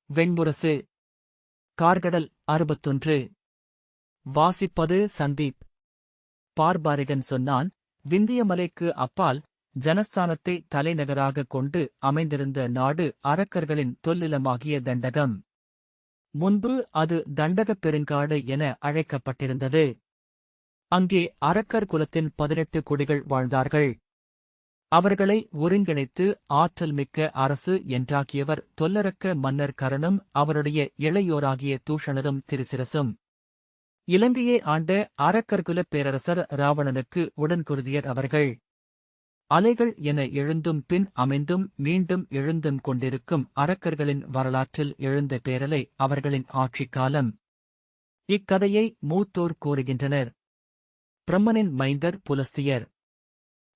வெண்முரசு. கார்கடல் 61. வாசிப்பது சந்தீப். பார்பாரிகன் சொன்னான், விந்தியமலைக்கு அப்பால் ஜனஸ்தானத்தை தலைநகராகக் கொண்டு அமைந்திருந்த நாடு அரக்கர்களின் தொல்லிலமாகிய தண்டகம். முன்பு அது தண்டகப் பெருங்காடு என அழைக்கப்பட்டிருந்தது. அங்கே அரக்கர் குலத்தின் 18 குடிகள் வாழ்ந்தார்கள். அவர்களை ஒருங்கிணைத்து ஆற்றல் மிக்க அரசு என்றாக்கியவர் தொல்லரக்க மன்னர் கரனும் அவருடைய இளையோராகிய தூஷணரும் திரிசிரசும். இலங்கையை ஆண்ட அரக்கர்குலப் பேரரசர் இராவணனுக்கு உடன்குருதியர் அவர்கள். அலைகள் என எழுந்தும் பின் அமைந்தும் மீண்டும் எழுந்தும் கொண்டிருக்கும் அரக்கர்களின் வரலாற்றில் எழுந்த பேரலை அவர்களின் ஆட்சிக்காலம். இக்கதையை மூத்தோர் கூறுகின்றனர். பிரம்மனின் மைந்தர் புலஸ்தியர்.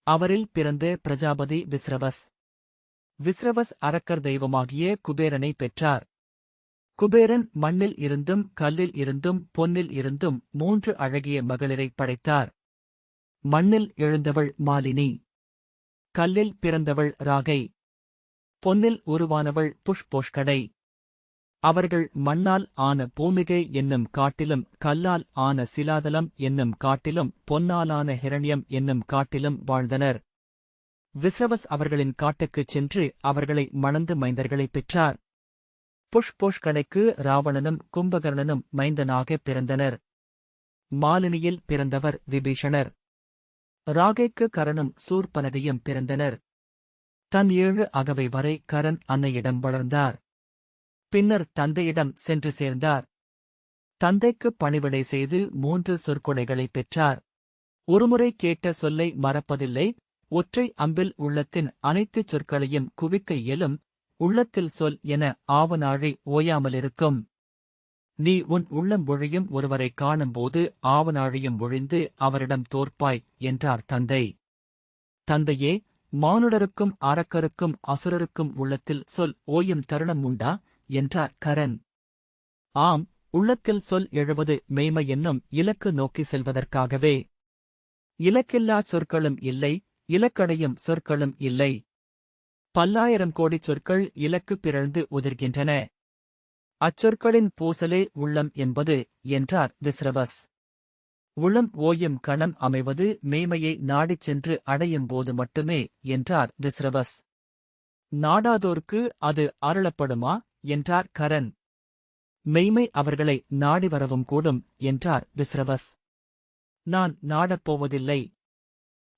அவரில் பிறந்த பிரஜாபதி விஸ்ரவஸ். விஸ்ரவஸ் அரக்கர் தெய்வமாகிய குபேரனை பெற்றார். குபேரன் மண்ணில் இருந்தும் கல்லில் இருந்தும் பொன்னில் இருந்தும் 3 அழகிய மகளிரைப் படைத்தார். மண்ணில் எழுந்தவள் மாலினி. கல்லில் பிறந்தவள் ராகை. பொன்னில் உருவானவள் புஷ்போஷ்கடை. அவர்கள் மண்ணால் ஆன பூமிகை என்னும் காட்டிலும் கல்லால் ஆன சிலாதலம் என்னும் காட்டிலும் பொன்னாலான ஹிரண்யம் என்னும் காட்டிலும் வாழ்ந்தனர். விஸ்ரவஸ் அவர்களின் காட்டுக்குச் சென்று அவர்களை மணந்து மைந்தர்களைப் பெற்றார். புஷ்போஷ்கடைக்கு இராவணனும் கும்பகர்ணனும் மைந்தனாகப் பிறந்தனர். மாலினியில் பிறந்தவர் விபீஷணர். ராகைக்கு கரனும் சூர்பனகையும் பிறந்தனர். தன் 7 அகவை வரை கரன் அன்னையிடம் வளர்ந்தார். பின்னர் தந்தையிடம் சென்று சேர்ந்தார். தந்தைக்கு பணிவிடை செய்து 3 சொற்கொடைகளைப் பெற்றார். ஒருமுறை கேட்ட சொல்லை மறப்பதில்லை. ஒற்றை அம்பில் உள்ளத்தின் அனைத்துச் சொற்களையும் குவிக்க இயலும். உள்ளத்தில் சொல் என ஆவனாழி ஓயாமலிருக்கும். நீ உன் உள்ளம் ஒழியும் ஒருவரைக் காணும்போது ஆவனாழியும் ஒழிந்து அவரிடம் தோற்பாய் என்றார் தந்தை. தந்தையே, மானுடருக்கும் அரக்கருக்கும் அசுரருக்கும் உள்ளத்தில் சொல் ஓயும் தருணம் உண்டா என்றார் கரன். ஆம், உள்ளத்தில் சொல் எழுவது மெய்மை என்னும் இலக்கு நோக்கி செல்வதற்காகவே. இலக்கில்லாச் சொற்களும் இல்லை, இலக்கடையும் சொற்களும் இல்லை. பல்லாயிரம் கோடிச் சொற்கள் இலக்கு பிறழ்ந்து உதிர்கின்றன. அச்சொற்களின் பூசலே உள்ளம் என்பது என்றார் விஸ்ரவஸ். உளம் ஓயும் கணம் அமைவது மெய்மையை நாடிச் சென்று அடையும்போது மட்டுமே என்றார் விஸ்ரவஸ். நாடாதோர்க்கு அது அருளப்படுமா என்றார் கரன். மெய்மை அவர்களை நாடி வரவும் கூடும் என்றார் விஸ்ரவஸ். நான் நாடப்போவதில்லை.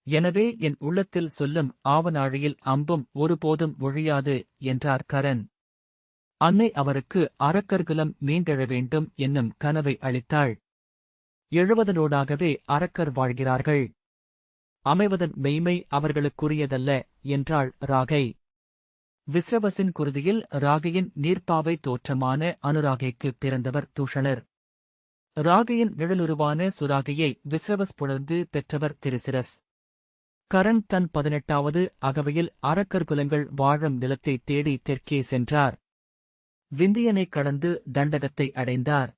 எனவே என் உள்ளத்தில் சொல்லும் ஆவனாழியில் அம்பும் ஒருபோதும் ஒழியாது என்றார் கரன். அன்னை அவருக்கு அரக்கர்குலம் மீண்டெழ வேண்டும் என்னும் கனவை அளித்தாள். எழுவதனோடாகவே அரக்கர் வாழ்கிறார்கள். அமைவதன் மெய்மை அவர்களுக்குரியதல்ல என்றாள் ராகை. விஸ்ரவசின் குருதியில் ராகையின் நீர்ப்பாவை தோற்றமான அனுராகைக்குப் பிறந்தவர் தூஷணர். ராகையின் நிழலுருவான சுராகையை விஸ்ரவஸ் புணர்ந்து பெற்றவர் திரிசிரஸ். கரன் தன் 18வது அகவையில் அரக்கர் குலங்கள் வாழும் நிலத்தைத் தேடி தெற்கே சென்றார். விந்தியனைக் கடந்து தண்டகத்தை அடைந்தார்.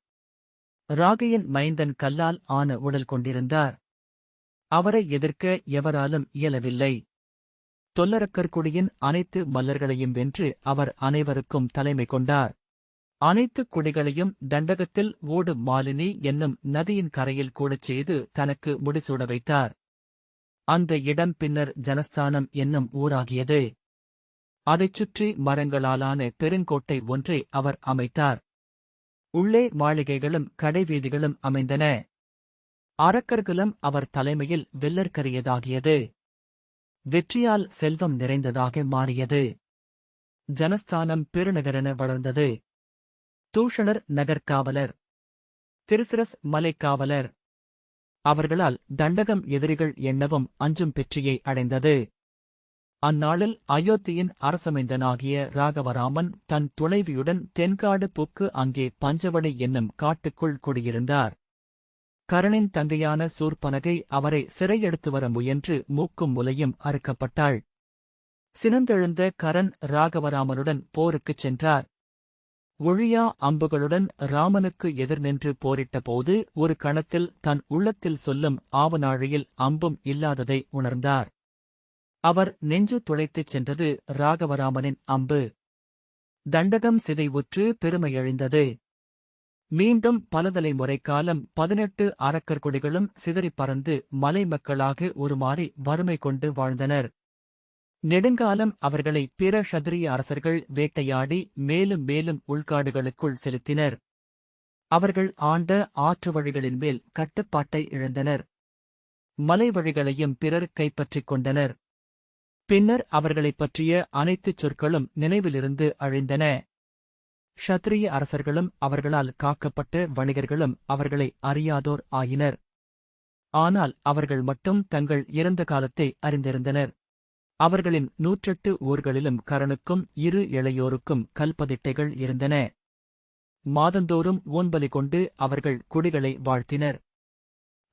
ராகையின் மைந்தன் கல்லால் ஆன உடல் கொண்டிருந்தார். அவரை எதிர்க்க எவராலும் இயலவில்லை. தொல்லரக்கர் குடியின் அனைத்து மல்லர்களையும் வென்று அவர் அனைவருக்கும் தலைமை கொண்டார். அனைத்து குடிகளையும் தண்டகத்தில் ஓடும் மாலினி என்னும் நதியின் கரையில் கூடச் செய்து தனக்கு முடிசூட வைத்தார். அந்த இடம் பின்னர் ஜனஸ்தானம் என்னும் ஊராகியது. அதைச் சுற்றி மரங்களாலான பெருங்கோட்டை ஒன்றை அவர் அமைத்தார். உள்ளே மாளிகைகளும் கடைவீதிகளும் அமைந்தன. அரக்கர்குலம் அவர் தலைமையில் வெல்லற்கரியதாகியது. வெற்றியால் செல்வம் நிறைந்ததாக மாறியது. ஜனஸ்தானம் பெருநகரென வளர்ந்தது. தூஷணர் நகர்காவலர். திரிசிரஸ் மலைக்காவலர். அவர்களால் தண்டகம் எதிரிகள் எண்ணவும் அஞ்சும் வெற்றியை அடைந்தது. அந்நாளில் அயோத்தியின் அரசமைந்தனாகிய ராகவராமன் தன் துணைவியுடன் தென்காடு புக்கு அங்கே பஞ்சவடி என்னும் காட்டுக்குள் குடியிருந்தார். கரனின் தங்கையான சூர்பனகை அவரை சிறையெடுத்து வர முயன்று மூக்கும் முலையும் அறுக்கப்பட்டாள். சினந்தெழுந்த கரன் ராகவராமனுடன் போருக்குச் சென்றார். ஒழியா அம்புகளுடன் ராமனுக்கு எதிர் நின்று போரிட்டபோது ஒரு கணத்தில் தன் உள்ளத்தில் சொல்லும் ஆவனாழியில் அம்பும் இல்லாததை உணர்ந்தார். அவர் நெஞ்சு துளைத்துச் சென்றது ராகவராமனின் அம்பு. தண்டகம் சிதைவுற்று பெருமையழிந்தது. மீண்டும் பல தலைமுறை காலம் 18 அரக்கர் குடிகளும் சிதறிப் பறந்து மலை மக்களாக உருமாறி வறுமை கொண்டு வாழ்ந்தனர். நெடுங்காலம் அவர்களை பிற க்ஷத்திரிய அரசர்கள் வேட்டையாடி மேலும் மேலும் உள்காடுகளுக்குள் செலுத்தினர். அவர்கள் ஆண்ட ஆற்று வழிகளின் மேல் கட்டுப்பாட்டை இழந்தனர். மலை வழிகளையும் பிறர் கைப்பற்றிக் கொண்டனர். பின்னர் அவர்களைப் பற்றிய அனைத்துச் சொற்களும் நினைவிலிருந்து அழிந்தன. க்ஷத்திரிய அரசர்களும் அவர்களால் காக்கப்பட்ட வணிகர்களும் அவர்களை அறியாதோர் ஆயினர். ஆனால் அவர்கள் மட்டும் தங்கள் இறந்த காலத்தை அறிந்திருந்தனர். அவர்களின் 108 ஊர்களிலும் கரனுக்கும் 2 இளையோருக்கும் கல்பதிட்டைகள் இருந்தன. மாதந்தோறும் ஊன்பலி கொண்டு அவர்கள் குடிகளை வாழ்த்தினர்.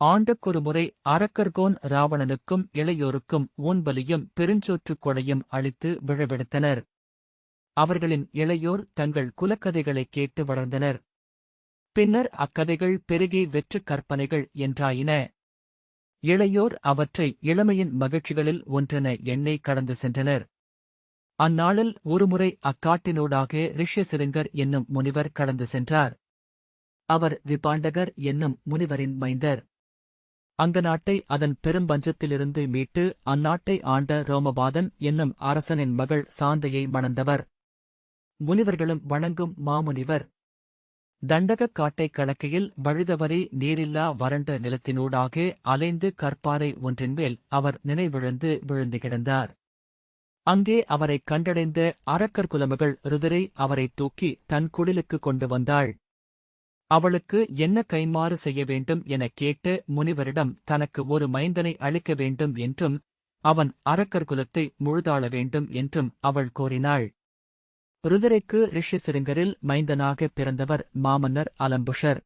ஆண்டுக்கொரு முறை அரக்கர்கோன் ராவணனுக்கும் இளையோருக்கும் ஊன்பலியும் பெருஞ்சோற்றுக் கொடையும் அளித்து விழவெடுத்தனர். அவர்களின் இளையோர் தங்கள் குலக்கதைகளைக் கேட்டு வளர்ந்தனர். பின்னர் அக்கதைகள் பெருகி வெற்றுக் கற்பனைகள் என்றாயின. இளையோர் அவற்றை இளமையின் மகிழ்ச்சிகளில் ஒன்றென எண்ணி கடந்து சென்றனர். அந்நாளில் ஒருமுறை அக்காட்டினூடாக ரிஷ்யசிருங்கர் என்னும் முனிவர் கடந்து சென்றார். அவர் விபாண்டகர் என்னும் முனிவரின் மைந்தர். அந்த நாட்டை அதன் பெரும்பஞ்சத்திலிருந்து மீட்டு அந்நாட்டை ஆண்ட ரோமபாதன் என்னும் அரசனின் மகள் சாந்தையை மணந்தவர். முனிவர்களும் வணங்கும் மாமுனிவர். தண்டகக் காட்டைக் கடக்கையில் வழிதவறி நீரில்லா வறண்ட நிலத்தினூடாக அலைந்து கற்பாறை ஒன்றின்மேல் அவர் நினைவிழந்து விழுந்து கிடந்தார். அங்கே அவரைக் கண்டடைந்த அரக்கர் குலமகள் ருதிரை அவரைத் தூக்கி தன் குடிலுக்கு கொண்டு வந்தாள். அவளுக்கு என்ன கைமாறு செய்ய வேண்டும் எனக் கேட்டு முனிவரிடம் தனக்கு ஒரு மைந்தனை அளிக்க வேண்டும் என்றும் அவன் அரக்கர் குலத்தை முழுதாள வேண்டும் என்றும் அவள் கோரினாள். ருதிரைக்கு ரிஷ்யசிருங்கரில் மைந்தனாகப் பிறந்தவர் மாமன்னர் அலம்புஷர்.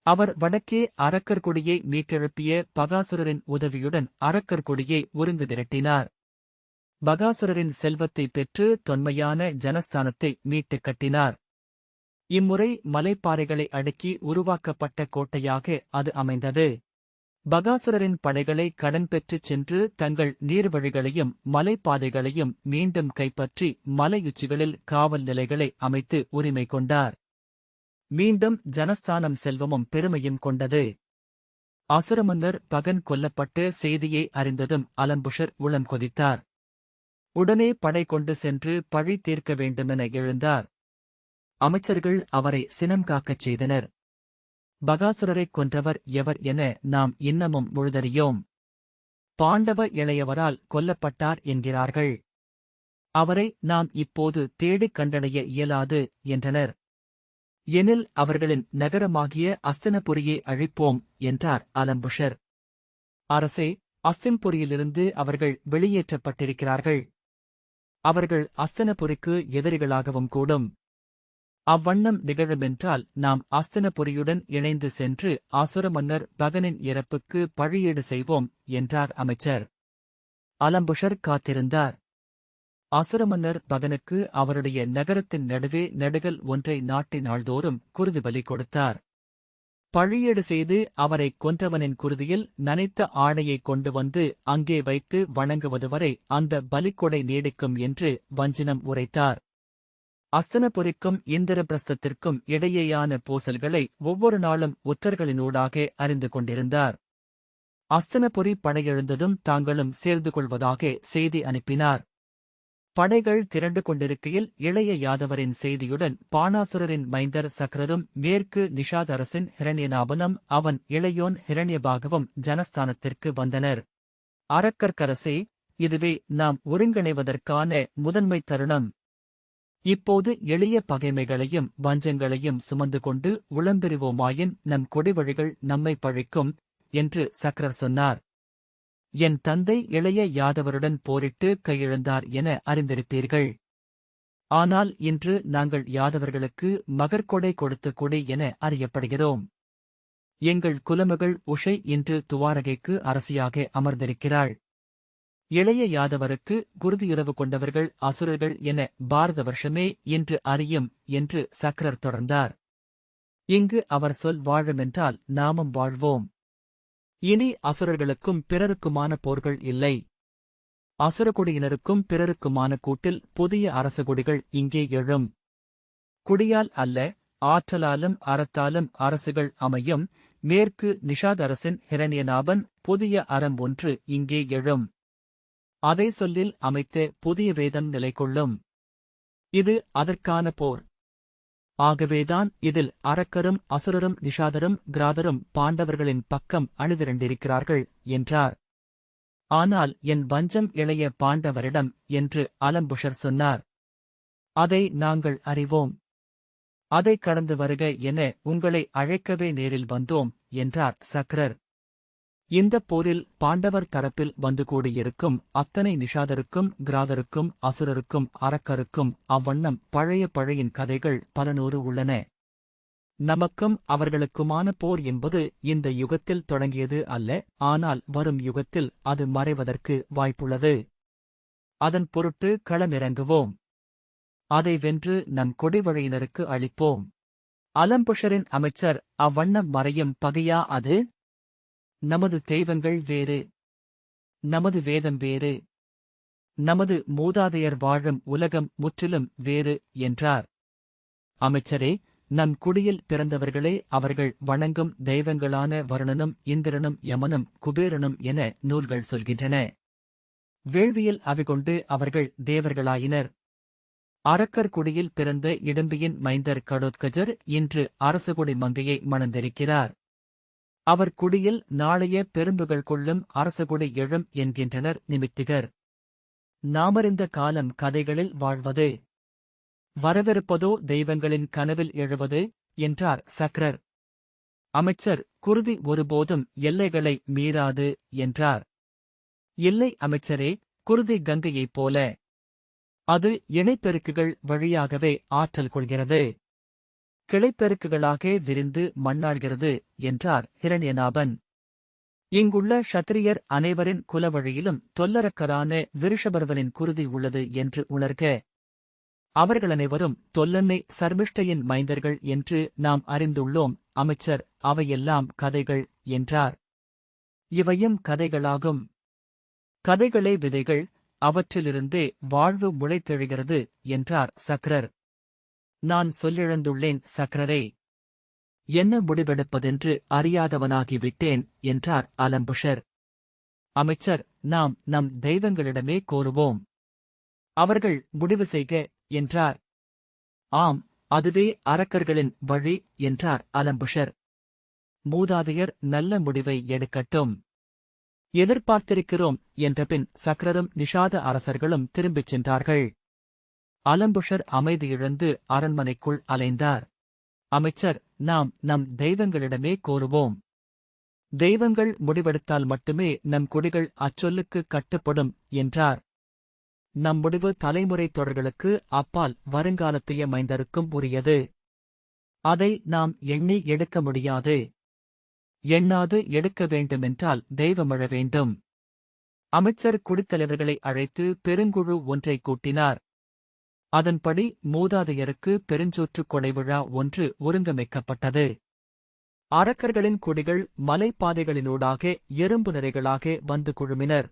அவர் வடக்கே அரக்கர் கொடியை மீட்டெழுப்பிய பகாசுரரின் உதவியுடன் அரக்கர் கொடியை ஒருங்கு திரட்டினார். பகாசுரரின் செல்வத்தைப் பெற்று தொன்மையான ஜனஸ்தானத்தை மீட்டுக் கட்டினார். இம்முறை மலைப்பாறைகளை அடுக்கி உருவாக்கப்பட்ட கோட்டையாக அது அமைந்தது. பகாசுரரின் படைகளை கடன் பெற்றுச் சென்று தங்கள் நீர்வழிகளையும் மலைப்பாதைகளையும் மீண்டும் கைப்பற்றி மலையுச்சிகளில் காவல் நிலைகளை அமைத்து உரிமை கொண்டார். மீண்டும் ஜனஸ்தானம் செல்வமும் பெருமையும் கொண்டது. அசுரமன்னர் பகன் கொல்லப்பட்ட செய்தியை அறிந்ததும் அலம்புஷர் உளம் கொதித்தார். உடனே படை கொண்டு சென்று பழி தீர்க்க வேண்டுமென எழுந்தார். அமைச்சர்கள் அவரை சினம் காக்கச் செய்தனர். பகாசுரரைக் கொன்றவர் எவர் என நாம் இன்னமும் முழுதறியோம். பாண்டவ இளையவரால் கொல்லப்பட்டார் என்கிறார்கள். அவரை நாம் இப்போது தேடிக் கண்டடைய இயலாது என்றனர். எனில் அவர்களின் நகரமாகிய அஸ்தினபுரியை அழிப்போம் என்றார் அலம்புஷர். அரசே, அஸ்தின்புரியிலிருந்து அவர்கள் வெளியேற்றப்பட்டிருக்கிறார்கள். அவர்கள் அஸ்தினபுரிக்கு எதிரிகளாகவும் கூடும். அவ்வண்ணம் நிகழுமென்றால் நாம் அஸ்தினபுரியுடன் இணைந்து சென்று அசுர மன்னர் பகனின் இறப்புக்கு பழியீடு செய்வோம் என்றார் அமைச்சர். அலம்புஷர் காத்திருந்தார். அசுரமன்னர் பகனுக்கு அவருடைய நகரத்தின் நடுவே நடுகல் ஒன்றை நாட்டி நாள்தோறும் குருதி பலி கொடுத்தார். பழியீடு செய்து அவரைக் கொன்றவனின் குருதியில் நனைத்த ஆடையைக் கொண்டு வந்து அங்கே வைத்து வணங்குவதுவரை அந்த பலிக்கொடை நீடிக்கும் என்று வஞ்சினம் உரைத்தார். அஸ்தினபுரிக்கும் இந்திரபிரஸ்தத்திற்கும் இடையேயான பூசல்களை ஒவ்வொரு நாளும் உத்தர்களினூடாக அறிந்து கொண்டிருந்தார். அஸ்தினபுரி படையெழுந்ததும் தாங்களும் சேர்ந்து கொள்வதாக செய்தி அனுப்பினார். படைகள் திரண்டு கொண்டிருக்கையில் இளைய யாதவரின் செய்தியுடன் பாணாசுரரின் மைந்தர் சக்ரரும் மேற்கு நிஷாத் அரசின் ஹிரண்யநாபனும் அவன் இளையோன் ஹிரண்யபாகவும் ஜனஸ்தானத்திற்கு வந்தனர். அரக்கர்க்கரசே, இதுவே நாம் ஒருங்கிணைவதற்கான முதன்மை தருணம். இப்போது எளிய பகைமைகளையும் வஞ்சங்களையும் சுமந்து கொண்டு உளம்பெறுவோமாயின் நம் கொடிவழிகள் நம்மை பழிக்கும் என்று சக்ரர் சொன்னார். என் தந்தை இளைய யாதவருடன் போரிட்டு கையிழந்தார் என அறிந்திருப்பீர்கள். ஆனால் இன்று நாங்கள் யாதவர்களுக்கு மகர்கொடை கொடுத்த கொடி என அறியப்படுகிறோம். எங்கள் குலமகள் உஷை இன்று துவாரகைக்கு அரசியாக அமர்ந்திருக்கிறாள். இளைய யாதவருக்கு குருதியுறவு கொண்டவர்கள் அசுரர்கள் என பாரத வருஷமே இன்று அறியும் என்று சக்ரர் தொடர்ந்தார். இங்கு அவர் சொல் வாழுமென்றால் நாமும் வாழ்வோம். இனி அசுரர்களுக்கும் பிறருக்குமான போர்கள் இல்லை. அசுரகுடியினருக்கும் பிறருக்குமான கூட்டில் புதிய அரசகுடிகள் இங்கே எழும். குடியால் அல்ல, ஆற்றலாலும் அறத்தாலும் அரசுகள் அமையும். மேற்கு நிஷாத் அரசின் ஹிரண்யநாபன் புதிய அறம் ஒன்று இங்கே எழும். அதை சொல்லில் அமைத்த புதிய வேதம் நிலை கொள்ளும். இது அதற்கான போர். ஆகவேதான் இதில் அரக்கரும் அசுரரும் நிஷாதரும் கிராதரும் பாண்டவர்களின் பக்கம் அணிதிரண்டிருக்கிறார்கள் என்றார். ஆனால் என் வஞ்சம் இளைய பாண்டவரிடம் என்று அலம்புஷர் சொன்னார். அதை நாங்கள் அறிவோம். அதை கடந்து வருக என உங்களை அழைக்கவே நேரில் வந்தோம் என்றார் சக்ரர். இந்தப் போரில் பாண்டவர் தரப்பில் வந்து கூடியிருக்கும் அத்தனை நிஷாதருக்கும் கிராதருக்கும் அசுரருக்கும் அரக்கருக்கும் அவ்வண்ணம் பழைய கதைகள் பல நூறு உள்ளன. நமக்கும் அவர்களுக்குமான போர் என்பது இந்த யுகத்தில் தொடங்கியது அல்ல, ஆனால் வரும் யுகத்தில் அது மறைவதற்கு வாய்ப்புள்ளது. அதன் பொருட்டு களமிறங்குவோம். அதை வென்று நம் கொடிவழியினருக்கு அளிப்போம். அலம்புஷரின் அமைச்சர் அவ்வண்ணம் மறையும் பகையா அது? நமது தெய்வங்கள் வேறு, நமது வேதம் வேறு, நமது மூதாதையர் வாழும் உலகம் முற்றிலும் வேறு என்றார். அமைச்சரே, நம் குடியில் பிறந்தவர்களே அவர்கள் வணங்கும் தெய்வங்களான வருணனும் இந்திரனும் யமனும் குபேரனும் என நூல்கள் சொல்கின்றன. வேள்வியில் அவிகொண்டு அவர்கள் தேவர்களாயினர். அரக்கர் குடியில் பிறந்த இடும்பியின் மைந்தர் கடோத்கஜர் இன்று அரசகுடி மங்கையை மணந்திருக்கிறார். அவர் குடியில் நாளைய பெரும்புகள் கொள்ளும் அரசகுடி எழும் என்கின்றனர் நிமித்திகர். நாமறிந்த காலம் கதைகளில் வாழ்வது, வரவிருப்பதோ தெய்வங்களின் கனவில் எழுவது என்றார் சக்ரர். அமைச்சர், குருதி ஒருபோதும் எல்லைகளை மீறாது என்றார். இல்லை அமைச்சரே, குருதி கங்கையைப் போல. அது இணைப்பெருக்குகள் வழியாகவே ஆற்றல் கொள்கிறது. கிளைப்பெருக்குகளாக விரிந்து மண்ணாள்கிறது என்றார் ஹிரண்யநாபன். இங்குள்ள க்ஷத்திரியர் அனைவரின் குலவழியிலும் தொல்லரக்கரான விருஷபர்வனின் குருதி உள்ளது என்று உணர்க. அவர்களனைவரும் தொல்லன்னை சர்மிஷ்டையின் மைந்தர்கள் என்று நாம் அறிந்துள்ளோம். அமைச்சர், அவையெல்லாம் கதைகள் என்றார். இவையும் கதைகளாகும். கதைகளே விதைகள், அவற்றிலிருந்தே வாழ்வு முளைத்தெழுகிறது என்றார் சக்ரர். நான் சொல்லிழந்துள்ளேன் சக்ரரே. என்ன முடிவெடுப்பதென்று அறியாதவனாகிவிட்டேன் என்றார் அலம்புஷர். அமைச்சர், நாம் நம் தெய்வங்களிடமே கோருவோம். அவர்கள் முடிவு செய்க என்றார். ஆம், அதுவே அரக்கர்களின் வழி என்றார் அலம்புஷர். மூதாதையர் நல்ல முடிவை எடுக்கட்டும். எதிர்பார்த்திருக்கிறோம் என்றபின் சக்ரரும் நிஷாத அரசர்களும் திரும்பிச் சென்றார்கள். அலம்புஷர் அமைதியிழந்து அரண்மனைக்குள் அலைந்தார். அமைச்சர், நாம் நம் தெய்வங்களிடமே கோருவோம். தெய்வங்கள் முடிவெடுத்தால் மட்டுமே நம் குடிகள் அச்சொல்லுக்கு கட்டுப்படும் என்றார். நம் முடிவு தலைமுறை தொடர்களுக்கு அப்பால் வருங்காலத்தைய மைந்தருக்கும் உரியது. அதை நாம் எண்ணி எடுக்க முடியாது. எண்ணாது எடுக்க வேண்டுமென்றால் தெய்வமழ வேண்டும். அமைச்சர் குடித்தலைவர்களை அழைத்து பெருங்குழு ஒன்றை கூட்டினார். அதன்படி மூதாதையருக்கு பெருஞ்சோற்றுக் கொடைவிழா ஒன்று ஒருங்கமைக்கப்பட்டது. அரக்கர்களின் குடிகள் மலைப்பாதைகளினூடாக எறும்பு நிறைகளாக வந்து குழுமினர்.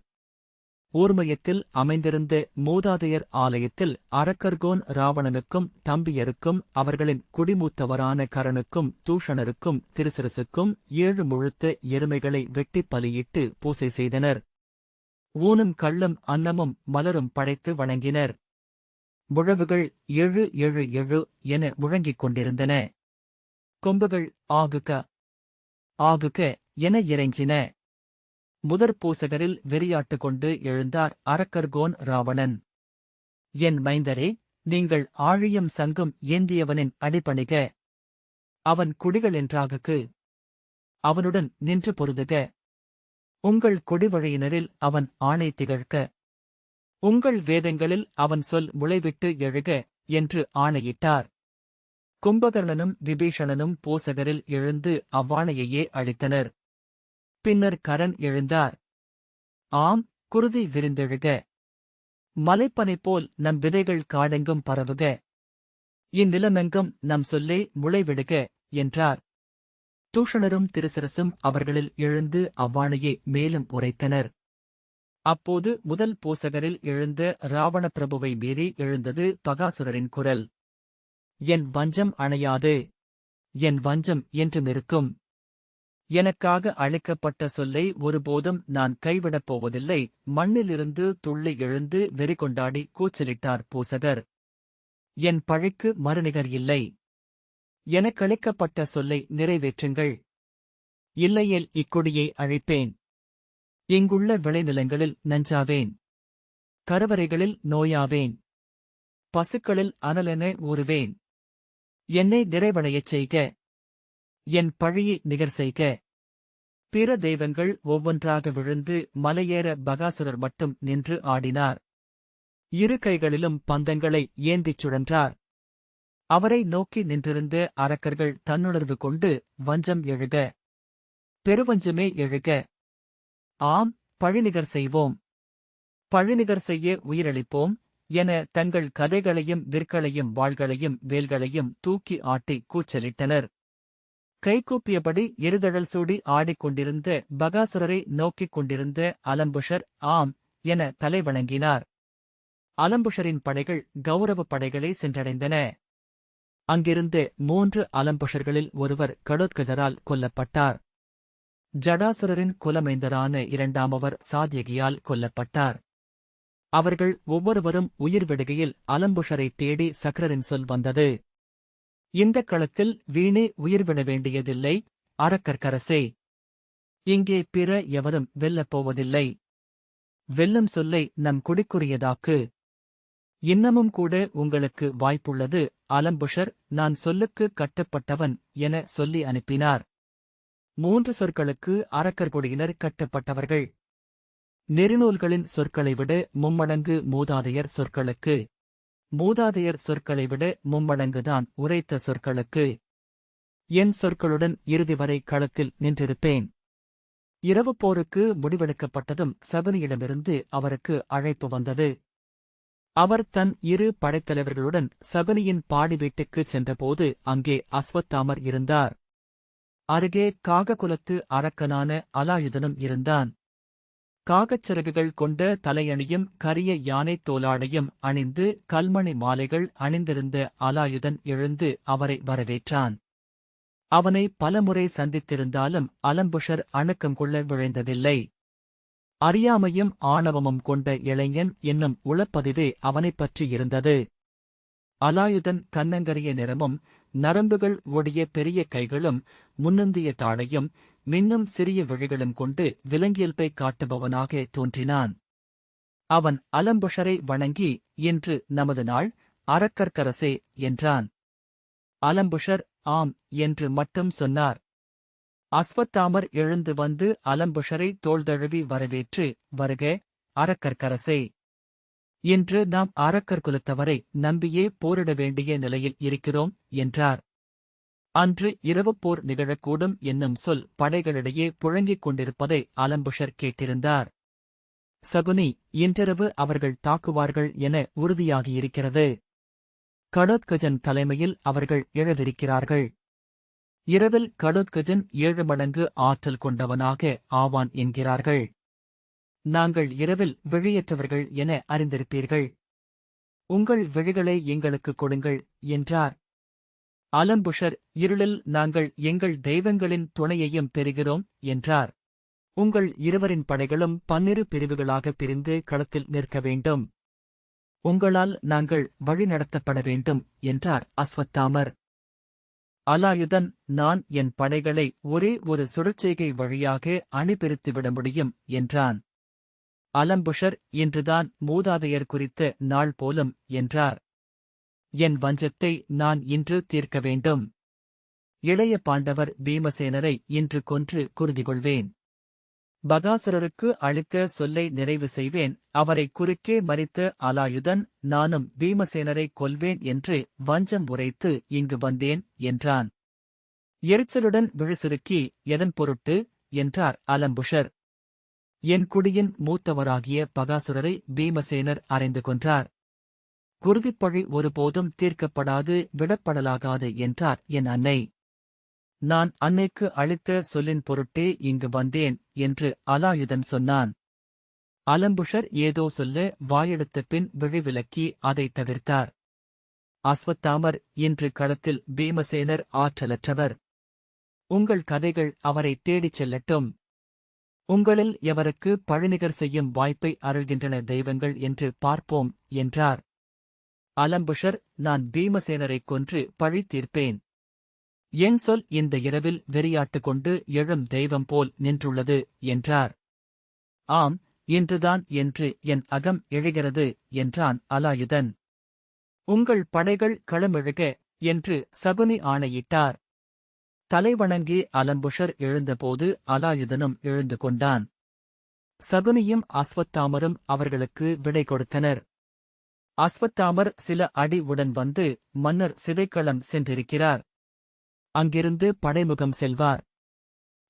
ஊர்மயத்தில் அமைந்திருந்த மூதாதையர் ஆலயத்தில் அரக்கர்கோன் ராவணனுக்கும் தம்பியருக்கும் அவர்களின் குடிமூத்தவரான கரனுக்கும் தூஷணருக்கும் திருசிரசுக்கும் 7 முழுத்த எருமைகளை வெட்டிப் பலியிட்டு பூசை செய்தனர். ஊனும் கள்ளும் அன்னமும் மலரும் படைத்து வணங்கினர். முழவுகள் 777 என முழங்கிக் கொண்டிருந்தன. கொம்புகள் ஆகுக ஆகுக என இறைஞ்சின. முதற் பூசகரில் வெறியாட்டு கொண்டு எழுந்தார் அரக்கர்கோன் ராவணன். என் மைந்தரே, நீங்கள் ஆழியும் சங்கும் ஏந்தியவனின் அடிபணிக. அவன் குடிகள் என்றாகுக்கு. அவனுடன் நின்று பொருதுக. உங்கள் குடிவழியினரில் அவன் ஆணை திகழ்க. உங்கள் வேதங்களில் அவன் சொல் முளைவிட்டு எழுக என்று ஆணையிட்டார். கும்பகர்ணனும் விபீஷணனும் பூசகரில் எழுந்து அவ்வாணையையே அளித்தனர். பின்னர் கரன் எழுந்தார். ஆம், குருதி விரிந்தெழுக. மலைப்பனை போல் நம் விதைகள் காடெங்கும் பரவுக. இந்நிலமெங்கும் நம் சொல்லே முளைவிடுக என்றார். தூஷணரும் திருசரசும் அவர்களில் எழுந்து அவ்வாணையை மேலும் உரைத்தனர். அப்போது முதல் பூசகரில் எழுந்த ராவண பிரபுவை மீறி எழுந்தது பகாசுரரின் குரல். என் வஞ்சம் அணையாது. என் வஞ்சம் என்றும் இருக்கும். எனக்காக அளிக்கப்பட்ட சொல்லை ஒருபோதும் நான் கைவிடப் போவதில்லை. மண்ணிலிருந்து துள்ளி எழுந்து வெறிகொண்டாடி கூச்சலிட்டார் பூசகர். என் பழிக்கு மறுநிகர் இல்லை. எனக்களிக்கப்பட்ட சொல்லை நிறைவேற்றுங்கள். இல்லையேல் இக்கொடியை அழிப்பேன். இங்குள்ள விளைநிலங்களில் நஞ்சாவேன். கருவறைகளில் நோயாவேன். பசுக்களில் அனலென ஊறுவேன். என்னை நிறைவடையச் செய்க. என் பழியை நிகர் செய்க. பிற தெய்வங்கள் ஒவ்வொன்றாக விழுந்து மலையேற பகாசுரர் மட்டும் நின்று ஆடினார். இரு கைகளிலும் பந்தங்களை ஏந்திச் சுழன்றார். அவரை நோக்கி நின்றிருந்த அரக்கர்கள் தன்னுணர்வு கொண்டு வஞ்சம் எழுக. பெருவஞ்சமே எழுக. ஆம், பழிநிகர் செய்வோம். பழிநிகர் செய்ய உயிரளிப்போம் என தங்கள் கதைகளையும் விற்களையும் வாள்களையும் வேல்களையும் தூக்கி ஆட்டி கூச்சலிட்டனர். கைகூப்பியபடி இருதழல் சூடி ஆடிக்கொண்டிருந்த பகாசுரரை நோக்கிக் கொண்டிருந்த அலம்புஷர் ஆம் என தலை வணங்கினார். அலம்புஷரின் படைகள் கௌரவ படைகளை சென்றடைந்தன. அங்கிருந்த 3 அலம்புஷர்களில் ஒருவர் கடோத்கஜரால் கொல்லப்பட்டார். ஜடாசுரரின் குலமைந்தரான 2ஆமவர் சாத்யகியால் கொல்லப்பட்டார். அவர்கள் ஒவ்வொருவரும் உயிர் விடுகையில் அலம்புஷரை தேடி சக்ரரின் சொல் வந்தது. இந்தக் களத்தில் வீணே உயிர்விட வேண்டியதில்லை அரக்கர்க்கரசே. இங்கே பிற எவரும் வெல்லப் போவதில்லை. வெல்லும் சொல்லை நம் குடிக்குரியதாக்கு. இன்னமும் கூட உங்களுக்கு வாய்ப்புள்ளது. அலம்புஷர் நான் சொல்லுக்கு கட்டுப்பட்டவன் என சொல்லி அனுப்பினார். 3 சொற்களுக்கு அரக்கர் குடியினர் கட்டுப்பட்டவர்கள். நெறிநூல்களின் சொற்களை விட மும்மடங்கு மூதாதையர் சொற்களுக்கு. மூதாதையர் சொற்களை விட மும்மடங்குதான் உரைத்த சொற்களுக்கு. என் சொற்களுடன் இறுதி வரை களத்தில் நின்றிருப்பேன். இரவு போருக்கு முடிவெடுக்கப்பட்டதும் சகுனியிடமிருந்து அவருக்கு அழைப்பு வந்தது. அவர் தன் 2 படைத்தலைவர்களுடன் சகுனியின் பாடி வீட்டுக்கு சென்றபோது அங்கே அஸ்வத்தாமர் இருந்தார். அருகே காககுலத்து அரக்கனான அலாயுதனும் இருந்தான். காகச்சிறகுகள் கொண்ட தலையணியும் கரிய யானைத் தோலாடையும் அணிந்து கல்மணி மாலைகள் அணிந்திருந்த அலாயுதன் எழுந்து அவரை வரவேற்றான். அவனை பலமுறை சந்தித்திருந்தாலும் அலம்புஷர் அணுக்கம் கொள்ள விழைந்ததில்லை. அறியாமையும் ஆணவமும் கொண்ட இளைஞன் என்னும் உளப்பதிவே அவனைப் பற்றியிருந்தது. அலாயுதன் கன்னங்கரிய நிறமும் நரம்புகள் ஒடிய பெரிய கைகளும் முன்னந்திய தாடையும் மின்னும் சிறிய விழிகளும் கொண்டு விலங்கியல்பை காட்டுபவனாக தோன்றினான். அவன் அலம்புஷரை வணங்கி இன்று நமது நாள் அரக்கர்க்கரசே என்றான். அலம்புஷர் ஆம் என்று மட்டும் சொன்னார். அஸ்வத்தாமர் எழுந்து வந்து அலம்புஷரை தோள்தழுவி வரவேற்று வருக அரக்கர்க்கரசே. இன்று நாம் அரக்கர் குலத்தவரை நம்பியே போரிட வேண்டிய நிலையில் இருக்கிறோம் என்றார். அன்று இரவு போர் நிகழக்கூடும் என்னும் சொல் படைகளிடையே புழங்கிக் கொண்டிருப்பதை அலம்புஷர் கேட்டிருந்தார். சகுனி இன்றிரவு அவர்கள் தாக்குவார்கள் என உறுதியாகியிருக்கிறது. கடோத்கஜன் தலைமையில் அவர்கள் எழவிருக்கிறார்கள். இரவில் கடோத்கஜன் 7 மடங்கு ஆற்றல் கொண்டவனாக ஆவான் என்கிறார்கள். நாங்கள் இரவில் விழியற்றவர்கள் என அறிந்திருப்பீர்கள். உங்கள் விழிகளை எங்களுக்குக் கொடுங்கள் என்றார். அலம்புஷர் இருளில் நாங்கள் எங்கள் தெய்வங்களின் துணையையும் பெறுகிறோம் என்றார். உங்கள் இருவரின் படைகளும் 12 பிரிவுகளாக பிரிந்து களத்தில் நிற்க வேண்டும். உங்களால் நாங்கள் வழிநடத்தப்பட வேண்டும் என்றார் அஸ்வத்தாமர். அலாயுதன் நான் என் படைகளை ஒரே ஒரு சுடற்செய்கை வழியாக அணிபிரித்துவிட முடியும் என்றான். அலம்புஷர் இன்றுதான் மூதாதையர் குறித்த நாள் போலும் என்றார். என் வஞ்சத்தை நான் இன்று தீர்க்க வேண்டும். இளைய பாண்டவர் பீமசேனரை இன்று கொன்று குருதிகொள்வேன். பகாசுரருக்கு அளித்த சொல்லை நிறைவு செய்வேன். அவரை குறுக்கே மறித்த அலாயுதன் நானும் பீமசேனரை கொல்வேன் என்று வஞ்சம் உரைத்து இங்கு வந்தேன் என்றான். எரிச்சலுடன் விழிசுருக்கி எதன் பொருட்டு என்றார் அலம்புஷர். என் குடியின் மூத்தவராகிய பகாசுரரை பீமசேனர் அறைந்து கொன்றார். குருதிப்பழி ஒருபோதும் தீர்க்கப்படாது விடப்படலாகாது என்றார் என் அன்னை. நான் அன்னைக்கு அளித்த சொல்லின் பொருட்டே இங்கு வந்தேன் என்று அலாயுதன் சொன்னான். அலம்புஷர் ஏதோ சொல்ல வாயெடுத்த பின் விழிவிலக்கி அதைத் தவிர்த்தார். அஸ்வத்தாமர், இன்று களத்தில் பீமசேனர் ஆற்றலற்றவர். உங்கள் கதைகள் அவரை தேடிச் செல்லட்டும். உங்களில் எவருக்கு பழிநிகர் செய்யும் வாய்ப்பை அருள்கின்றன தெய்வங்கள் என்று பார்ப்போம் என்றார். அலம்புஷர், நான் பீமசேனரைக் கொன்று பழி தீர்ப்பேன். என் சொல் இந்த இரவில் வெறியாட்டு கொண்டு எழும் தெய்வம் போல் நின்றுள்ளது என்றார். ஆம், இன்றுதான் என்று என் அகம் எழுகிறது என்றான் அலாயுதன். உங்கள் படைகள் களமெழுக என்று சகுனி ஆணையிட்டார். தலைவணங்கி அலம்புஷர் எழுந்தபோது அலாயுதனும் எழுந்து கொண்டான். சகுனியும் அஸ்வத்தாமரும் அவர்களுக்கு விடை கொடுத்தனர். அஸ்வத்தாமர் சில அடி உடன் வந்து, மன்னர் சிதைக்களம் சென்றிருக்கிறார். அங்கிருந்து படைமுகம் செல்வார்.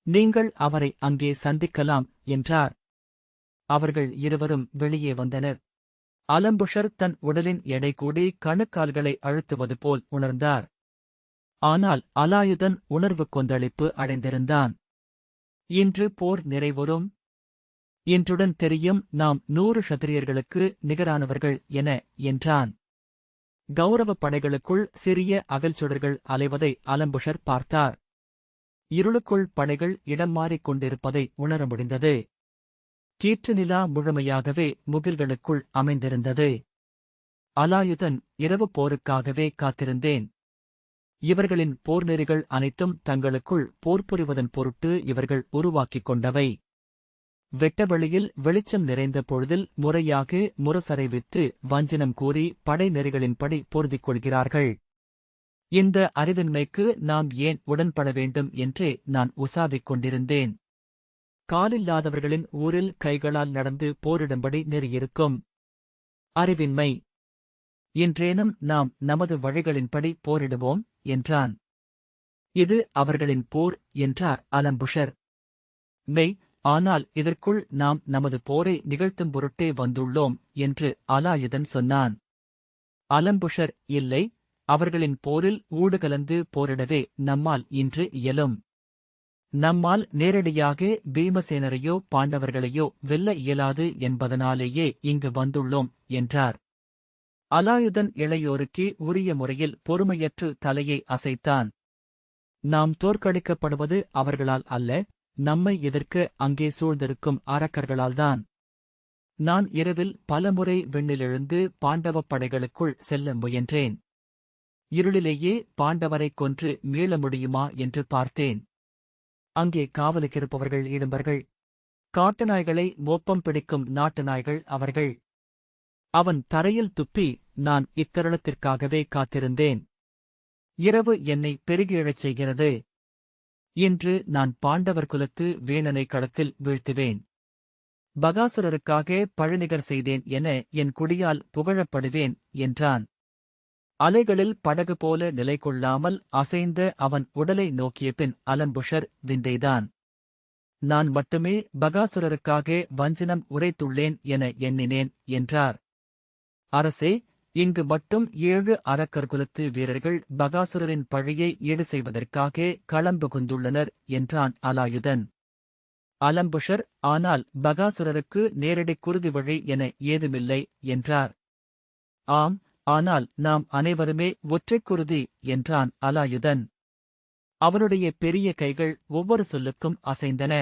நீங்கள் அவரை அங்கே சந்திக்கலாம் என்றார். அவர்கள் இருவரும் வெளியே வந்தனர். அலம்புஷர் தன் உடலின் எடை கூடி கணுக்கால்களை அழுத்துவது போல் உணர்ந்தார். ஆனால் அலாயுதன் உணர்வு கொந்தளிப்பு அடைந்திருந்தான். இன்று போர் நிறைவுறும். இன்றுடன் தெரியும் நாம் 100 சத்திரியர்களுக்கு நிகரானவர்கள் என என்றான். கௌரவப் படைகளுக்குள் சிறிய அகல்சுடர்கள் அலைவதை அலம்புஷர் பார்த்தார். இருளுக்குள் படைகள் இடம் மாறிக் கொண்டிருப்பதை உணர முடிந்தது. கீற்று நிலா முழுமையாகவே முகில்களுக்குள் அமைந்திருந்தது. அலாயுதன், இரவு போருக்காகவே காத்திருந்தேன். இவர்களின் போர்நெறிகள் அனைத்தும் தங்களுக்குள் போர் புரிவதன் பொருட்டு இவர்கள் உருவாக்கிக் கொண்டவை. வெட்டவெளியில் வெளிச்சம் நிறைந்த பொழுதில் முறையாக முரசறைவித்து வஞ்சனம் கூறி படை நெறிகளின்படி பொருதிக் கொள்கிறார்கள். இந்த அறிவின்மைக்கு நாம் ஏன் உடன்பட வேண்டும் என்றே நான் உசாவிக் கொண்டிருந்தேன். காலில்லாதவர்களின் ஊரில் கைகளால் நடந்து போரிடும்படி நெறியிருக்கும். அறிவின்மை. இன்றேனும் நாம் நமது வழிகளின்படி போரிடுவோம் என்றான். இது அவர்களின் போர் என்றார் அலம்புஷர். மெய், ஆனால் இதற்குள் நாம் நமது போரை நிகழ்த்தும் பொருட்டே வந்துள்ளோம் என்று அலாயுதன் சொன்னான். அலம்புஷர், இல்லை, அவர்களின் போரில் ஊடுகலந்து போரிடவே நம்மால் இன்று இயலும். நம்மால் நேரடியாக பீமசேனரையோ பாண்டவர்களையோ வெல்ல இயலாது என்பதனாலேயே இங்கு வந்துள்ளோம் என்றார். அலாயுதன் இளையோருக்கு உரிய முறையில் பொறுமையற்று தலையை அசைத்தான். நாம் தோற்கடிக்கப்படுவது அவர்களால் அல்ல, நம்மை எதிர்க்க அங்கே சூழ்ந்திருக்கும் அரக்கர்களால்தான். நான் இரவில் பலமுறை விண்ணிலெழுந்து பாண்டவப் படைகளுக்குள் செல்ல முயன்றேன். இருளிலேயே பாண்டவரைக் கொன்று மீள முடியுமா என்று பார்த்தேன். அங்கே காவலுக்கிருப்பவர்கள் இடும்பர்கள். காட்டு நாய்களை மோப்பம் பிடிக்கும் நாட்டு நாய்கள் அவர்கள். அவன் தரையில் துப்பி, நான் இத்தருணத்திற்காகவே காத்திருந்தேன். இரவு என்னை பெருகியழச் செய்கிறது. இன்று நான் பாண்டவர் குலத்து வேணனை களத்தில் வீழ்த்துவேன். பகாசுரருக்காக பழிநிகர் செய்தேன் என என் குடியால் புகழப்படுவேன் என்றான். அலைகளில் படகு போல நிலை கொள்ளாமல் அசைந்த அவன் உடலை நோக்கிய பின் அலம்புஷர் விந்தைதான். நான் மட்டுமே பகாசுரருக்காக வஞ்சனம் உரைத்துள்ளேன் என எண்ணினேன் என்றார். அரசே, இங்கு மட்டும் 7 அரக்கர் குலத்து வீரர்கள் பகாசுரரின் பழியை ஈடு செய்வதற்காக களம்புகுந்துள்ளனர் என்றான் அலாயுதன். அலம்புஷர், ஆனால் பகாசுரருக்கு நேரடி குருதி வழி என ஏதுமில்லை என்றார். ஆம், ஆனால் நாம் அனைவருமே ஒற்றைக் குருதி என்றான் அலாயுதன். அவனுடைய பெரிய கைகள் ஒவ்வொரு சொல்லுக்கும் அசைந்தன.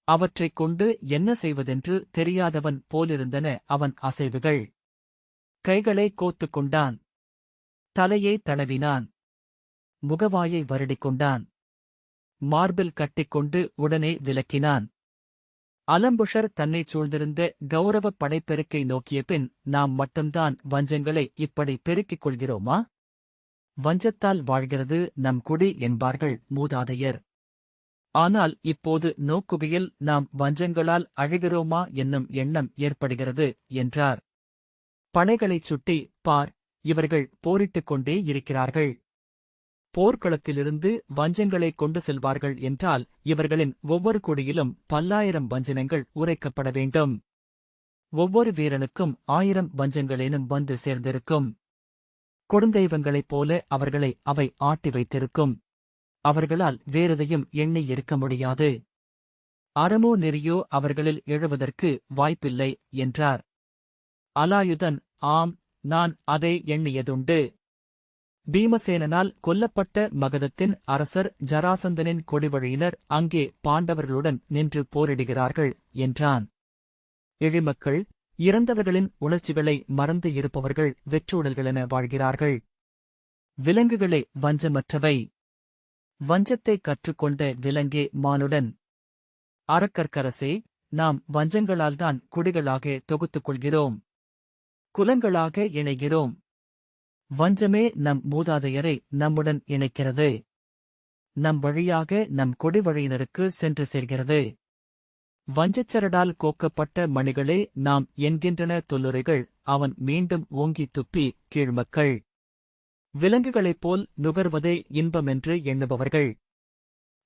அவற்றைக் கொண்டு என்ன செய்வதென்று தெரியாதவன் போலிருந்தன அவன் அசைவுகள். கைகளை கோத்துக் கொண்டான். தலையை தடவினான். முகவாயை வருடிக் கொண்டான். மார்பில் கட்டிக்கொண்டு உடனே விலக்கினான். அலம்புஷர் தன்னைச் சூழ்ந்திருந்த கௌரவப் படைப்பெருக்கை நோக்கிய பின், நாம் மட்டும்தான் வஞ்சங்களை இப்படி பெருக்கிக் கொள்கிறோமா? வஞ்சத்தால் வாழ்கிறது நம் குடி என்பார்கள் மூதாதையர். ஆனால் இப்போது நோக்குகையில் நாம் வஞ்சங்களால் அழுகிறோமா என்னும் எண்ணம் ஏற்படுகிறது என்றார். படைகளைச் சுட்டி, பார், இவர்கள் போரிட்டுக் கொண்டே இருக்கிறார்கள். போர்க்களத்திலிருந்து வஞ்சங்களைக் கொண்டு செல்வார்கள் என்றால் இவர்களின் ஒவ்வொரு குடியிலும் பல்லாயிரம் வஞ்சனங்கள் உரைக்கப்பட வேண்டும். ஒவ்வொரு வீரனுக்கும் 1000 வஞ்சங்களேனும் வந்து சேர்ந்திருக்கும். கொடுந்தெய்வங்களைப் போல அவர்களை அவை ஆட்டி வைத்திருக்கும். அவர்களால் வேறெதையும் எண்ணி இருக்க முடியாது. அறமோ நெறியோ அவர்களில் எழுவதற்கு வாய்ப்பில்லை என்றார். அலாயுதன், ஆம், நான் அதை எண்ணியதுண்டு. பீமசேனனால் கொல்லப்பட்ட மகதத்தின் அரசர் ஜராசந்தனின் கொடிவழியினர் அங்கே பாண்டவர்களுடன் நின்று போரிடுகிறார்கள் என்றான். எழிமக்கள், இறந்தவர்களின் உணர்ச்சிகளை மறந்து இருப்பவர்கள் வெற்றூடல்களென வாழ்கிறார்கள். விலங்குகளே வஞ்சமற்றவை. வஞ்சத்தை கற்றுக்கொண்ட விலங்கே மானுடன். அரக்கர்க்கரசே, நாம் வஞ்சங்களால்தான் குடிகளாக தொகுத்துக் கொள்கிறோம், குலங்களாக இணைகிறோம். வஞ்சமே நம் மூதாதையரை நம்முடன் இணைக்கிறது. நம் வழியாக நம் கொடிவழியினருக்கு சென்று சேர்கிறது. வஞ்சச்சரடால் கோக்கப்பட்ட மணிகளே நாம் என்கின்றன தொல்லுரைகள். அவன் மீண்டும் ஓங்கித் துப்பி, கீழ்மக்கள் விலங்குகளைப் போல் நுகர்வதே இன்பமென்று எண்ணுபவர்கள்.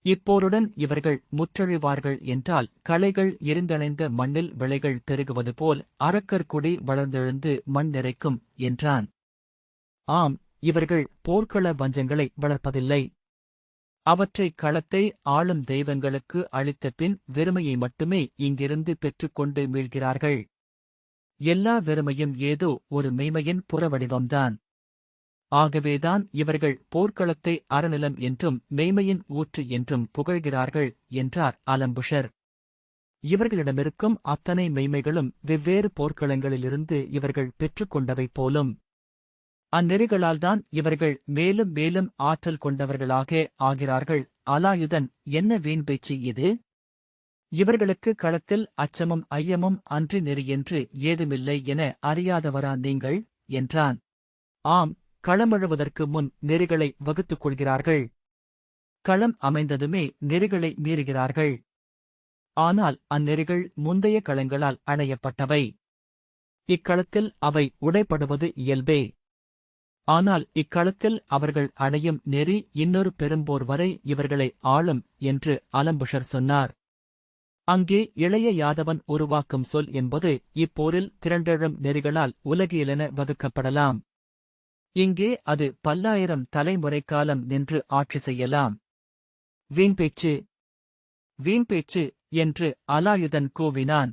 இப்போருடன் இவர்கள் முற்றழிவார்கள் என்றால் களைகள் எரிந்தணைந்த மண்ணில் விளைகள் பெருகுவது போல் அரக்கர்குடி வளர்ந்தெழுந்து மண் நிறைக்கும் என்றான். ஆம், இவர்கள் போர்க்கள வஞ்சங்களை வளர்ப்பதில்லை. அவற்றை களத்தை ஆளும் தெய்வங்களுக்கு அளித்த பின் வெறுமையை மட்டுமே இங்கிருந்து பெற்றுக்கொண்டு மீள்கிறார்கள். எல்லா வெறுமையும் ஏதோ ஒரு மெய்மையின் புறவடிவம்தான். ஆகவேதான் இவர்கள் போர்க்களத்தை அறநிலம் என்றும் மெய்மையின் ஊற்று என்றும் புகழ்கிறார்கள் என்றார் அலம்புஷர். இவர்களிடமிருக்கும் அத்தனை மெய்மைகளும் வெவ்வேறு போர்க்களங்களிலிருந்து இவர்கள் பெற்றுக்கொண்டவை போலும். அந்நெறிகளால்தான் இவர்கள் மேலும் மேலும் ஆற்றல் கொண்டவர்களாக ஆகிறார்கள். அலாயுதன், என்ன வீண் பேச்சு இது? இவர்களுக்கு களத்தில் அச்சமும் ஐயமும் அன்றி நெறியென்று ஏதுமில்லை என அறியாதவரா நீங்கள் என்றான். ஆம், களமழுவதற்கு முன் நெறிகளை வகுத்துக் கொள்கிறார்கள். களம் அமைந்ததுமே நெறிகளை மீறுகிறார்கள். ஆனால் அந்நெறிகள் முந்தைய களங்களால் அணையப்பட்டவை. இக்களத்தில் அவை உடைப்படுவது இயல்பே. ஆனால் இக்களத்தில் அவர்கள் அடையும் நெறி இன்னொரு பெரும்போர் வரை இவர்களை ஆளும் என்று அலம்புஷர் சொன்னார். அங்கே இளைய யாதவன் உருவாக்கும் சொல் என்பது இப்போரில் திரண்டெழும் நெறிகளால் உலகியலென வகுக்கப்படலாம். இங்கே அது பல்லாயிரம் தலைமுறை காலம் நின்று ஆட்சி செய்யலாம். வீண்பேச்சு, வீண்பேச்சு என்று அலாயுதன் கூவினான்.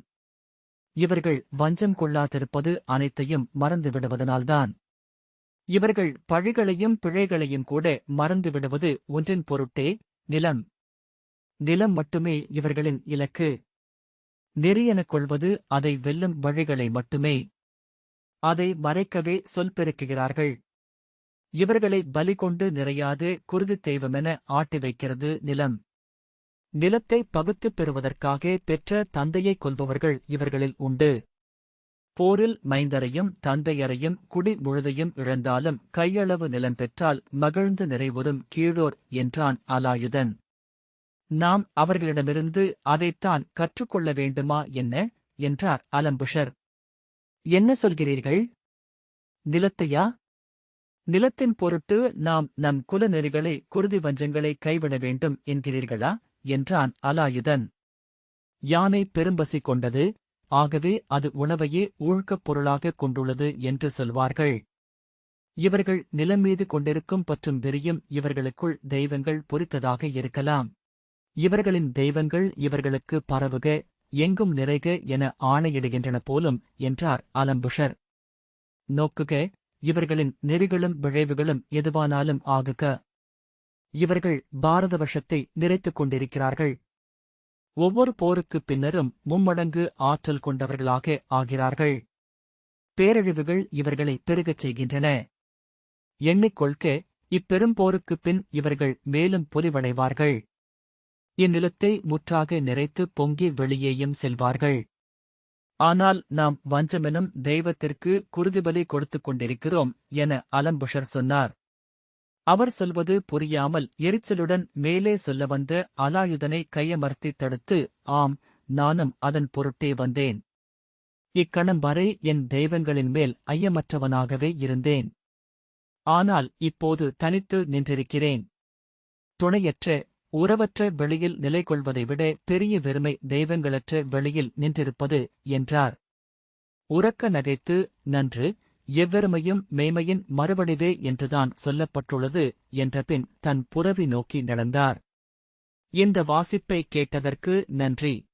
இவர்கள் வஞ்சம் கொள்ளாதிருப்பது அனைத்தையும் மறந்துவிடுவதனால்தான். இவர்கள் பழிகளையும் பிழைகளையும் கூட மறந்துவிடுவது ஒன்றின் பொருட்டே, நிலம். நிலம் மட்டுமே இவர்களின் இலக்கு. நெறியெனக் கொள்வது அதை வெல்லும் வழிகளை மட்டுமே. அதை மறைக்கவே சொல் பெருக்குகிறார்கள். இவர்களை பலி கொண்டு நிறையாது குருதித் தெய்வமென ஆட்டி வைக்கிறது நிலம். நிலத்தை பகுத்துப் பெறுவதற்காக பெற்ற தந்தையைக் கொல்பவர்கள் இவர்களில் உண்டு. போரில் மைந்தரையும் தந்தையரையும் குடி முழுதையும் இழந்தாலும் கையளவு நிலம் பெற்றால் மகிழ்ந்து நிறைவுறும் கீழோர் என்றான் அலாயுதன். நாம் அவர்களிடமிருந்து அதைத்தான் கற்றுக்கொள்ள வேண்டுமா என்ன என்றார் அலம்புஷர். என்ன சொல்கிறீர்கள்? நிலத்தையா? நிலத்தின் பொருட்டு நாம் நம் குல நெறிகளை குருதி வஞ்சங்களை கைவிட வேண்டும் என்கிறீர்களா என்றான் அலாயுதன். யானை பெரும்பசி கொண்டது, ஆகவே அது உணவையே ஊழ்க்கப் பொருளாகக் கொண்டுள்ளது என்று சொல்வார்கள். இவர்கள் நிலம் மீது கொண்டிருக்கும் பற்றும் வெறியும் இவர்களுக்குள் தெய்வங்கள் பொறித்ததாக இருக்கலாம். இவர்களின் தெய்வங்கள் இவர்களுக்கு பரவுக, எங்கும் நிறைக என ஆணையிடுகின்றன போலும் என்றார் அலம்புஷர். நோக்குக, இவர்களின் நெறிகளும் விளைவுகளும் எதுவானாலும் ஆகுக. இவர்கள் பாரத வருஷத்தை நிறைத்துக் கொண்டிருக்கிறார்கள். ஒவ்வொரு போருக்குப் பின்னரும் மும்மடங்கு ஆற்றல் கொண்டவர்களாக ஆகிறார்கள். பேரழிவுகள் இவர்களை பெருகச் செய்கின்றன. எண்ணிக்கொள்க, இப்பெரும் போருக்குப் பின் இவர்கள் மேலும் பொலிவடைவார்கள். இந்நிலத்தை முற்றாக நிறைத்து பொங்கி வெளியேயும் செல்வார்கள். ஆனால் நாம் வஞ்சமெனும் தெய்வத்திற்கு குருதிபலி கொடுத்துக் கொண்டிருக்கிறோம் என அலம்புஷர் சொன்னார். அவர் சொல்வது புரியாமல் எரிச்சலுடன் மேலே சொல்ல வந்த அலாயுதனை கையமர்த்தித் தடுத்து, ஆம், நானும் அதன் பொருட்டே வந்தேன். இக்கணம் வரை என் தெய்வங்களின் மேல் ஐயமற்றவனாகவே இருந்தேன். ஆனால் இப்போது தனித்து நின்றிருக்கிறேன். துணையற்ற, உறவற்ற வெளியில் நிலை கொள்வதை விட பெரிய வெறுமை தெய்வங்களற்ற வெளியில் நின்றிருப்பது என்றார். உரக்க நகைத்து, நன்று, எவ்வெருமையும் மெய்மையின் மறுவடிவே என்றுதான் சொல்லப்பட்டுள்ளது என்றபின் தன் புரவி நோக்கி நடந்தார். இந்த வாசிப்பை கேட்டதற்கு நன்றி.